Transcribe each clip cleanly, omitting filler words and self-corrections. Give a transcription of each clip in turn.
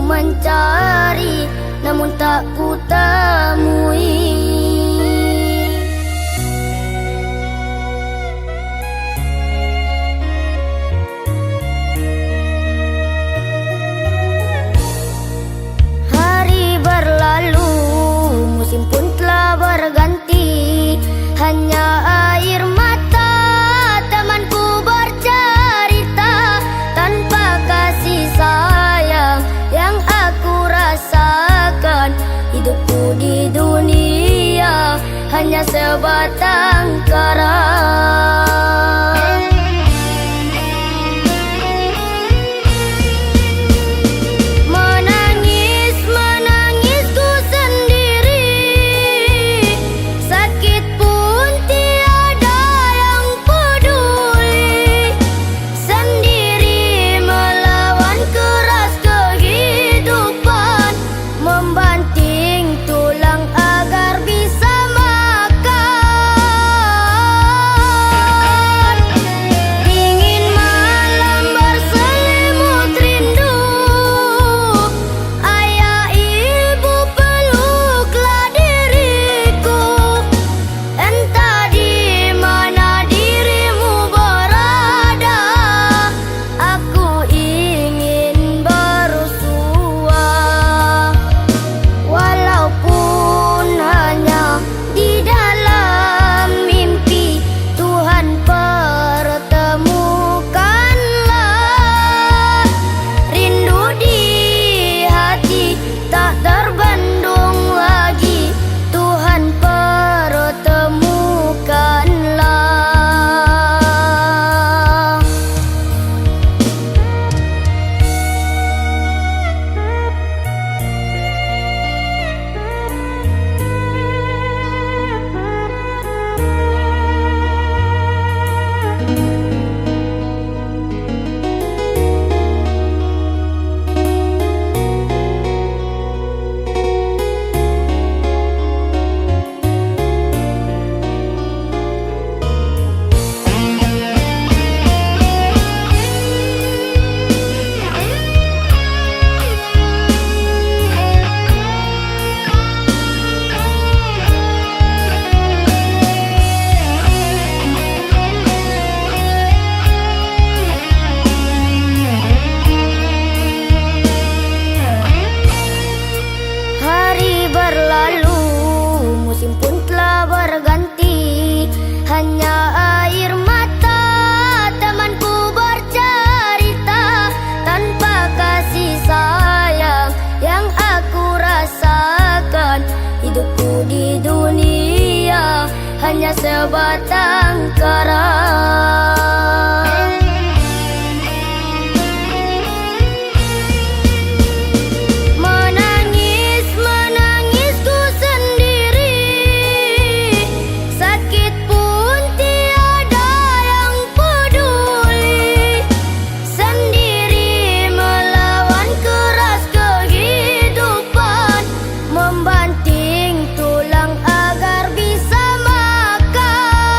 mencari, namun tak ku temui. Hari berlalu, musim pun telah berganti. Hanya air mata temanku bercerita, tanpa kasih sayang yang aku rasakan. Hidupku di dunia hanya sebatang kara. Berlalu, musim pun telah berganti. Hanya air mata temanku bercerita, tanpa kasih sayang yang aku rasakan. Hidupku di dunia hanya sebatang kara. Membanting tulang agar bisa makan.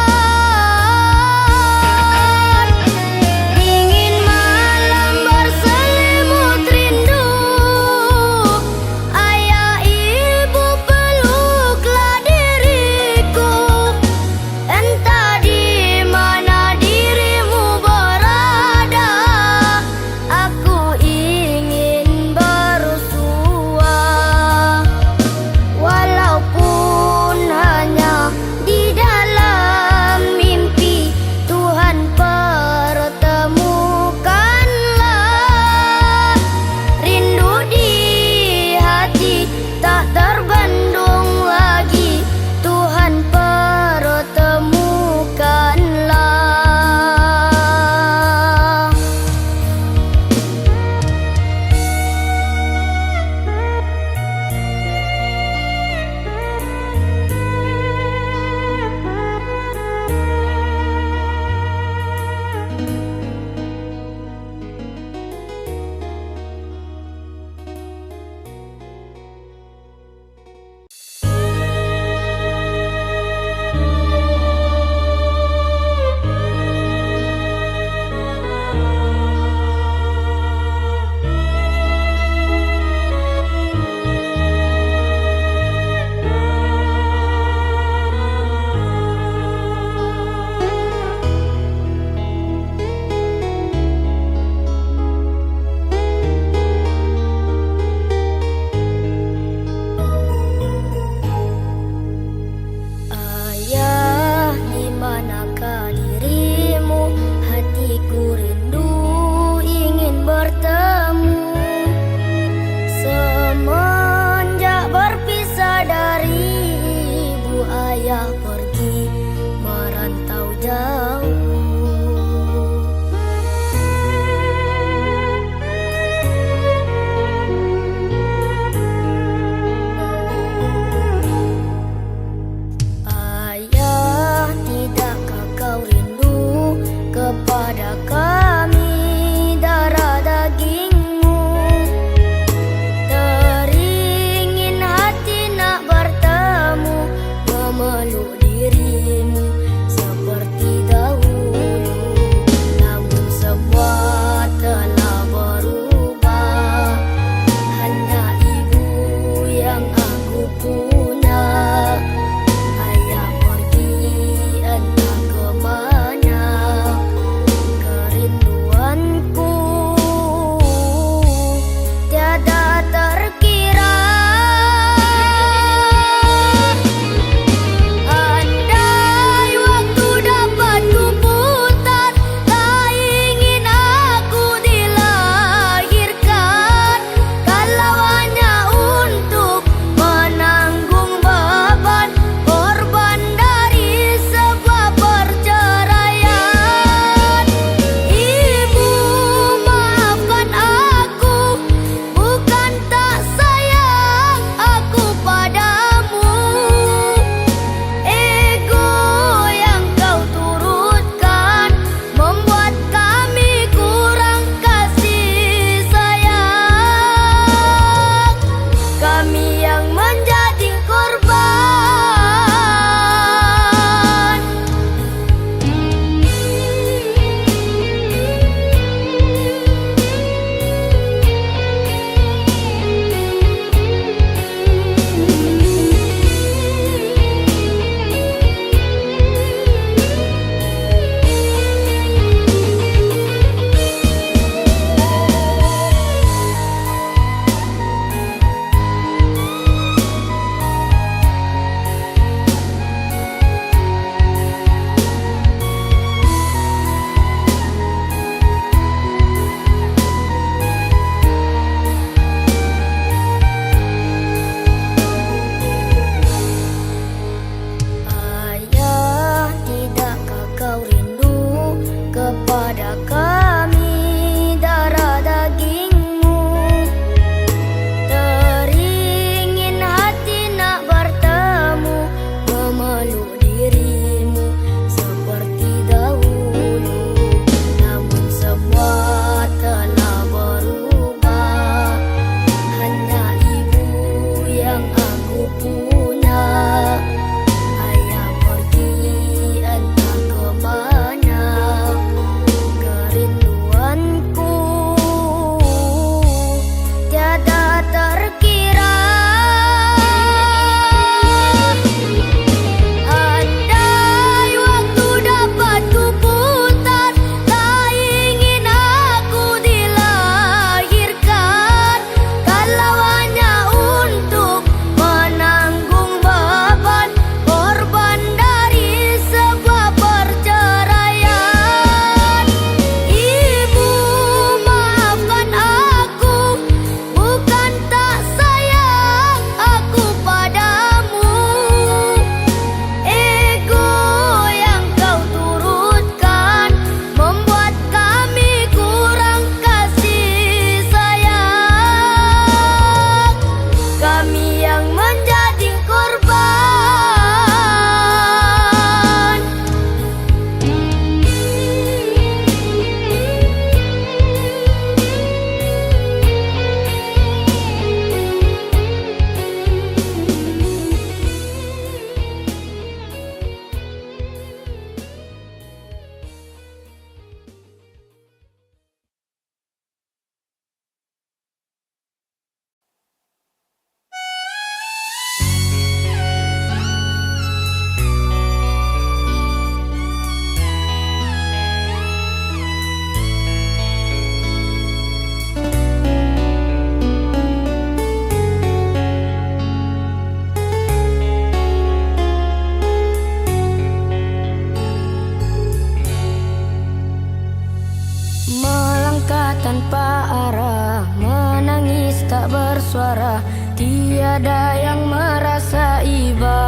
bersuara, tiada yang merasa iba.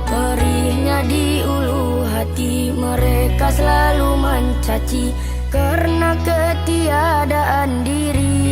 Perihnya di ulu hati, mereka selalu mencaci karena ketiadaan diri.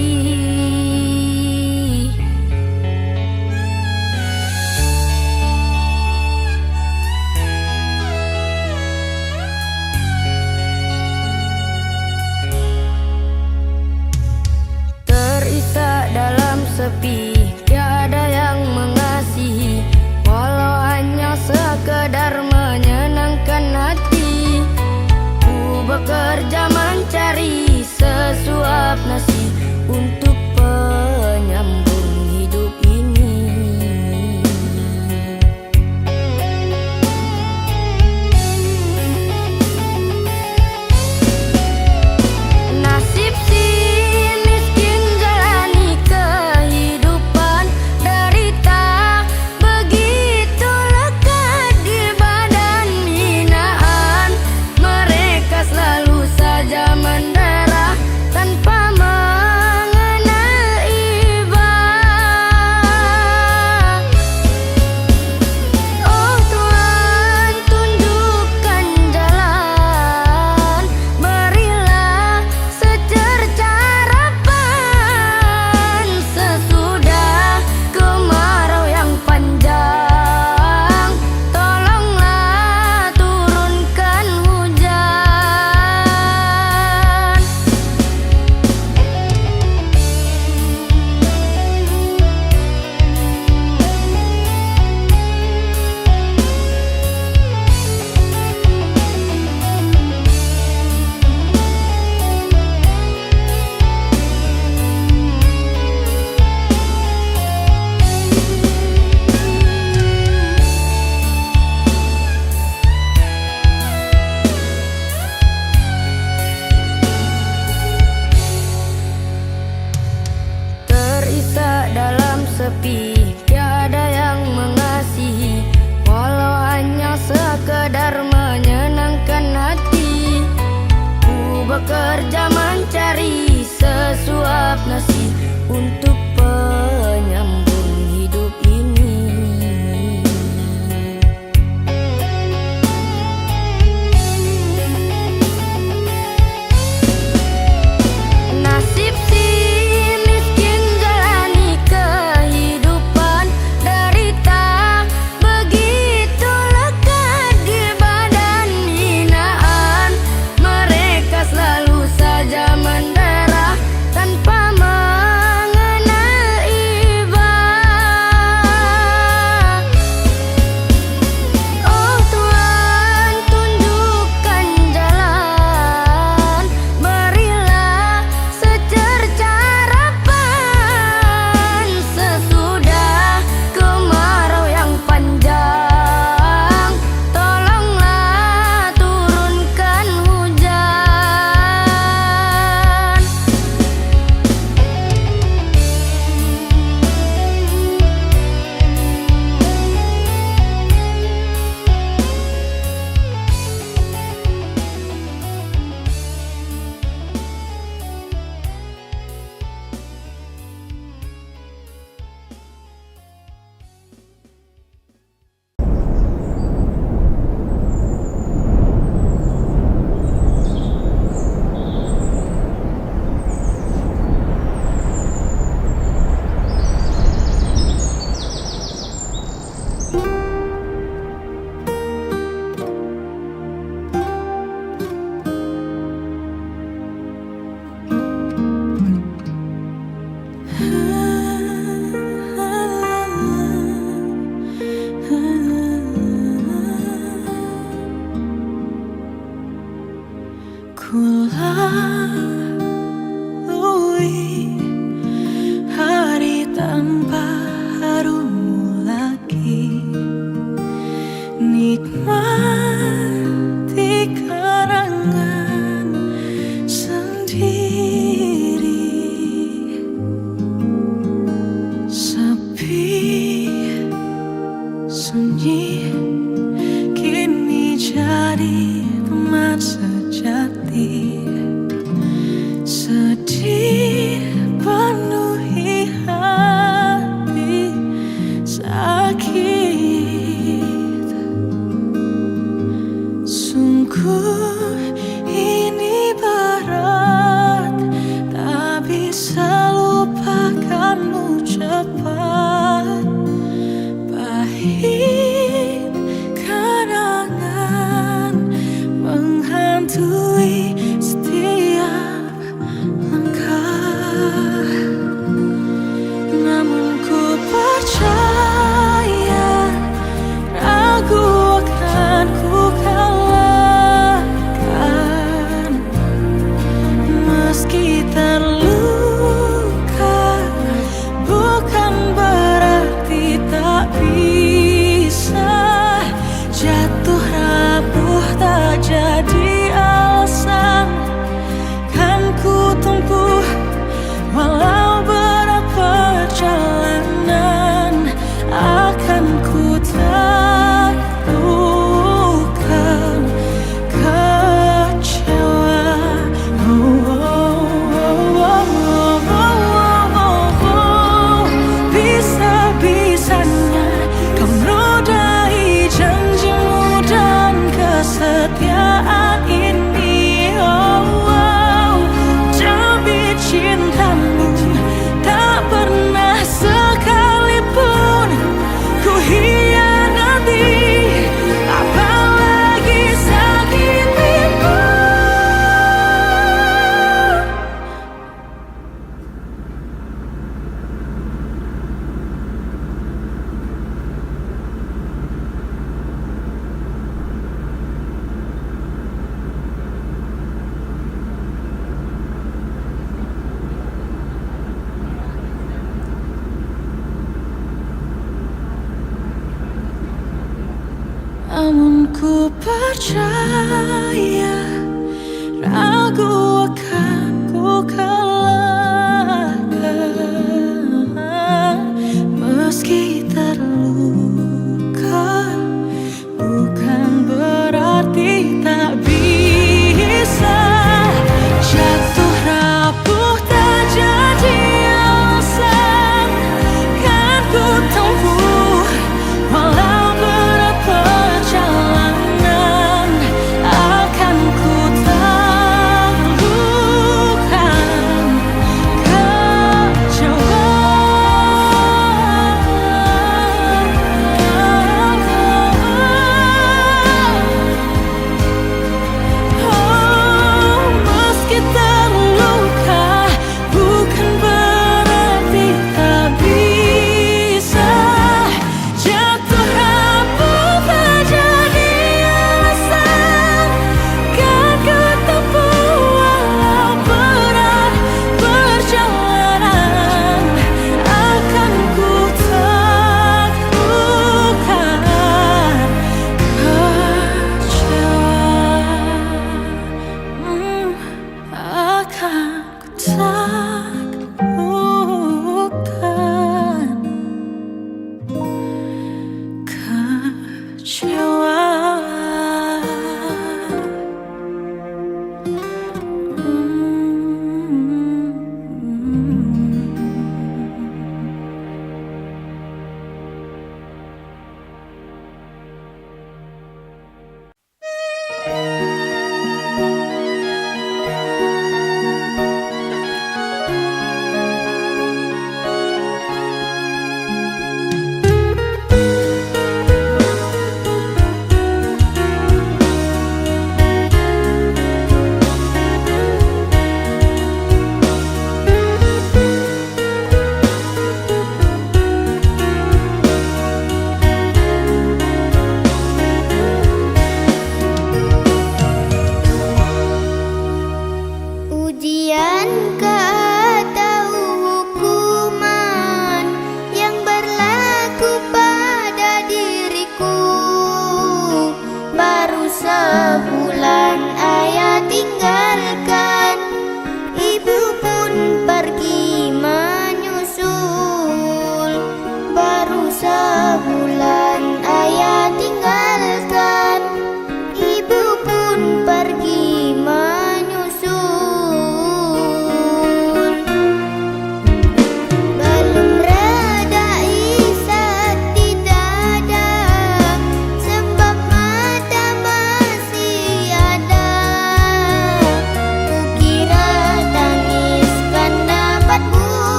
Terisak dalam sepi, tiada yang mengasihi, walau hanya sekedar menyenangkan hati. Ku bekerja mencari sesuap nasi untuk penyambung hidup ini. Nasib si miskin jalani kehidupan derita, begitu lekat di badan hinaan. Mereka selalu saja mendera tanpa mengenal iba. Oh Tuhan, tunjukkan jalan, berilah secerca harapan. Sesudah kemarau yang panjang, tolonglah turunkan hujan. Terisak dalam sepi, tiada yang mengasihi, walau hanya sekedar menyenangkan hati. Ku bekerja mencari sesuap nasi untuk penyambung hidup ini. Nasib si miskin jalani kehidupan derita, begitu lekat di badan hinaan. Mereka selalu saja mendera tanpa mengenal iba. Oh Tuhan, tunjukkan jalan, berilah secerca harapan. Sesudah kemarau yang panjang, tolonglah turunkan hujan. Ku lalui hari tanpa harumu lagi, nikmati kenangan sendiri. Sepi, sunyi, kini jadi teman sejati. Sedih penuh berjalanmu cepat, pahit kenangan menghantui setiap langkah. Namun ku percaya ragu akan ku kalahkan. Meski terluka bukan berarti tak bisa. Jatuh rapuh tak jadi alasan. Kan ku tempuh walau berat perjalanan. Akan ku taklukkan kecewa. Bisa-bisanya kau menodai janjimu dan kesetiaan ini. Demi cintamu tak pernah sekalipun ku hianati, apalagi sakitimu. Namun ku percaya ragu akan ku kalahkan. Meski terluka bukan berarti tak bisa. Jatuh rapuh tak jadi alasan. Kan ku tempuh walau berat perjalanan. Akan ku taklukkan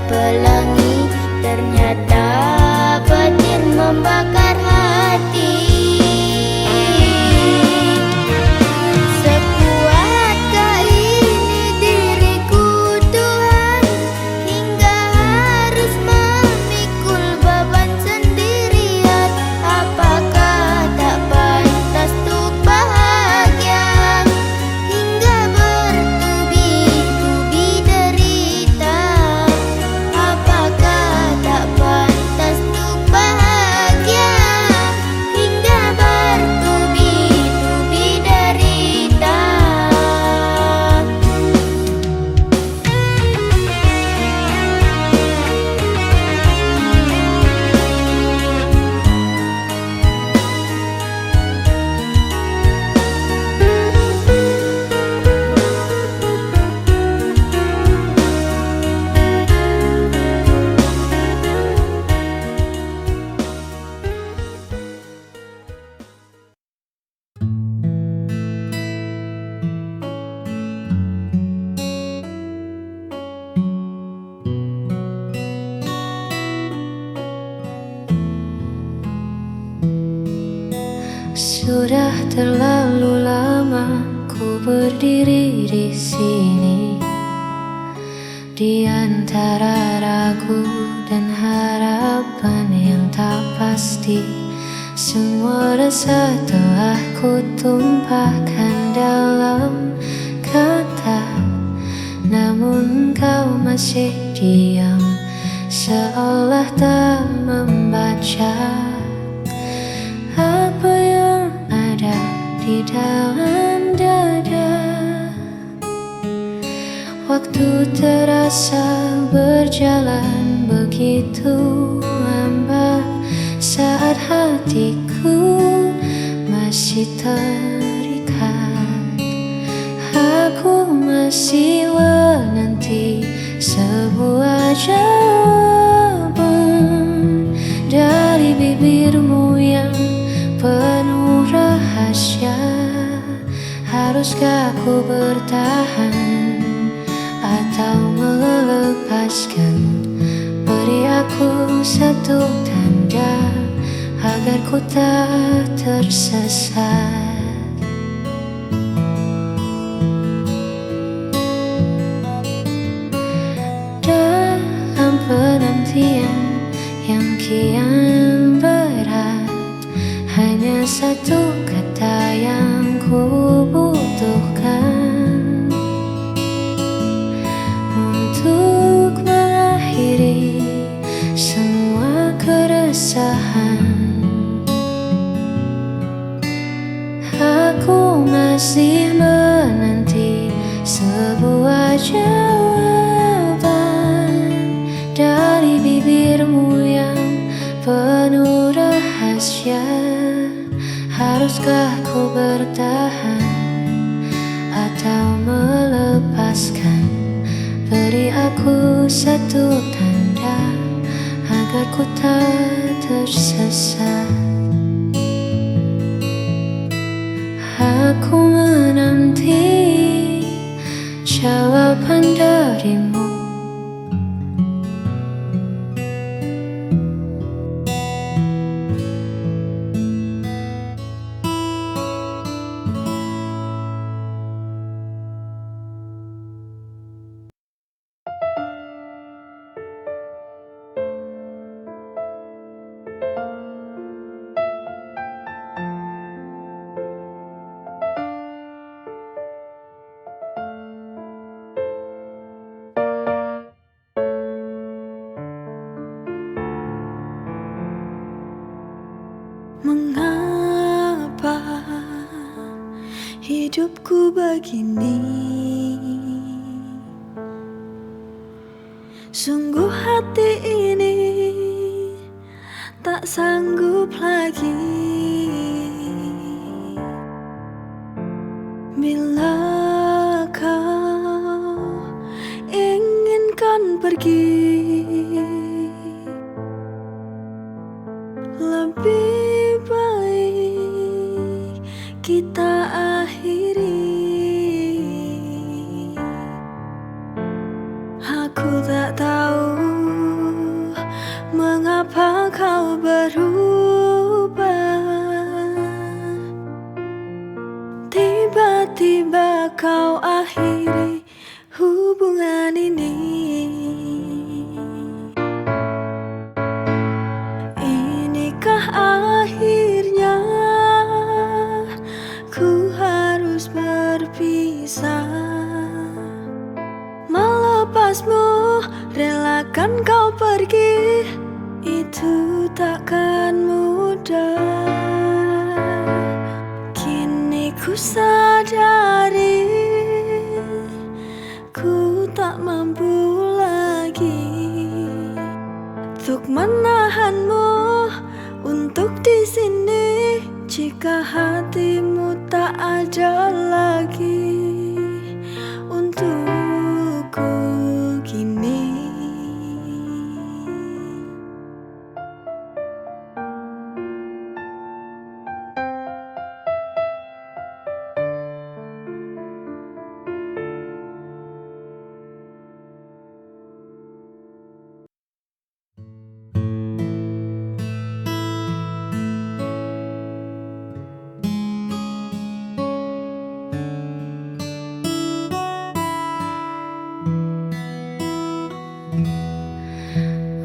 pelangi, ternyata petir membakar hati. Sekuatkah ini diriku Tuhan, hingga harus memikul beban sendirian? Apakah tak pantas untuk bahagia, hingga bertubi-tubi derita? Apakah tak pantas untuk bahagia, hingga bertubi-tubi derita? Sudah terlalu lama ku berdiri di sini, di antara ragu dan harapan yang tak pasti. Semua rasa telah ku tumpahkan dalam kata, namun kau masih diam, seolah tak membaca apa yang ada di dalam dada. Waktu terasa berjalan begitu lambat, saat hatiku masih terikat. Aku masih menanti sebuah jawaban dari bibirmu yang penuh rahasia. Haruskah ku bertahan atau melepaskan? Beri aku satu tanda agar ku tak tersesat. Dalam penantian yang kian berat, hanya satu kata yang ku butuhkan untuk mengakhiri semua keresahan. Aku masih menanti sebuah jawaban dari bibirmu yang penuh rahasia. Haruskah ku bertahan atau melepaskan? Beri aku satu tanda agar ku tak tersesat. Aku menanti jawaban darimu. Mengapa hidupku begini? Sungguh hati ini tak sanggup lagi. Bila kau inginkan pergi, lebih baik kita akhiri. Aku tak tahu tiba-tiba kau akhiri hubungan ini. Inikah akhirnya ku harus berpisah, melepasmu, relakan kau pergi, itu takkan mudah. Kini ku sadari ku tak mampu lagi untuk menahanmu, untuk di sini jika hatimu tak ada lagi untukku kini.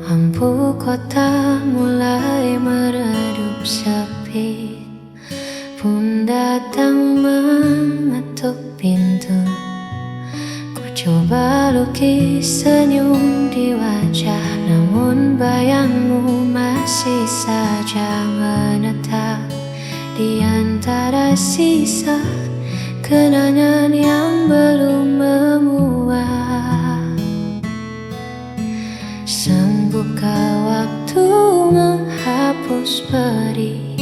Lampu kota mulai meredup sepi, pun datang mengetuk pintu. Ku coba lukis senyum di wajah, namun bayangmu masih saja menetap di antara sisa kenangan yang belum memuat. Buka waktu menghapus pedih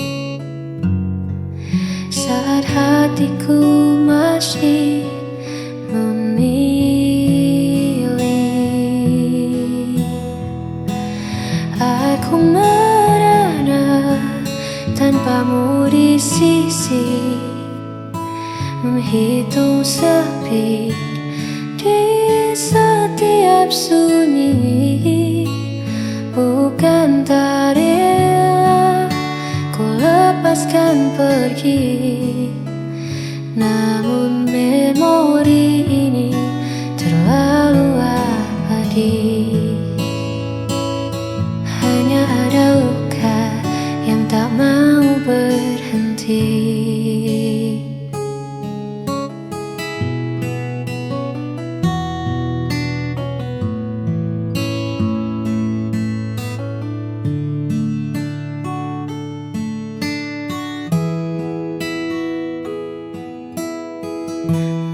saat hatiku masih memilih. Aku merana tanpamu di sisi, menghitung sepi di setiap sunyi. Bukan tak rela ku lepaskan pergi, namun memori ini terlalu abadi. Hanya ada luka yang tak mau berhenti.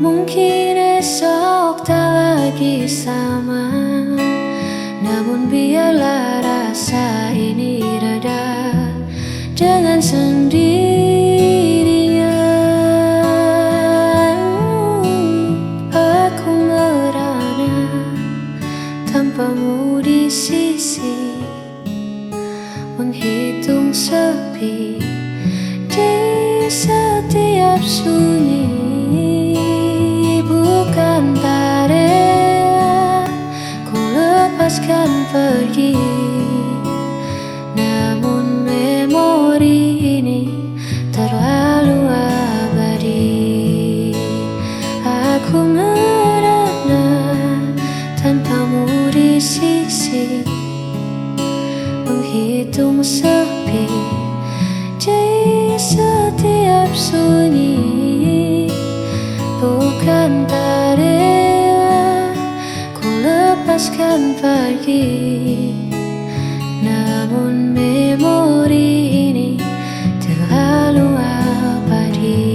Mungkin esok tak lagi sama, namun biarlah rasa ini reda dengan sendirinya. Aku merana tanpamu di sisi, menghitung sepi di setiap sunyi. Bukan tak rela ku lepaskan pergi, namun memori ini terlalu abadi. Aku merana tanpamu di sisi, menghitung sepi di setiap sunyi. Bukan tak rela ku lepaskan pergi, namun memori ini terlalu abadi.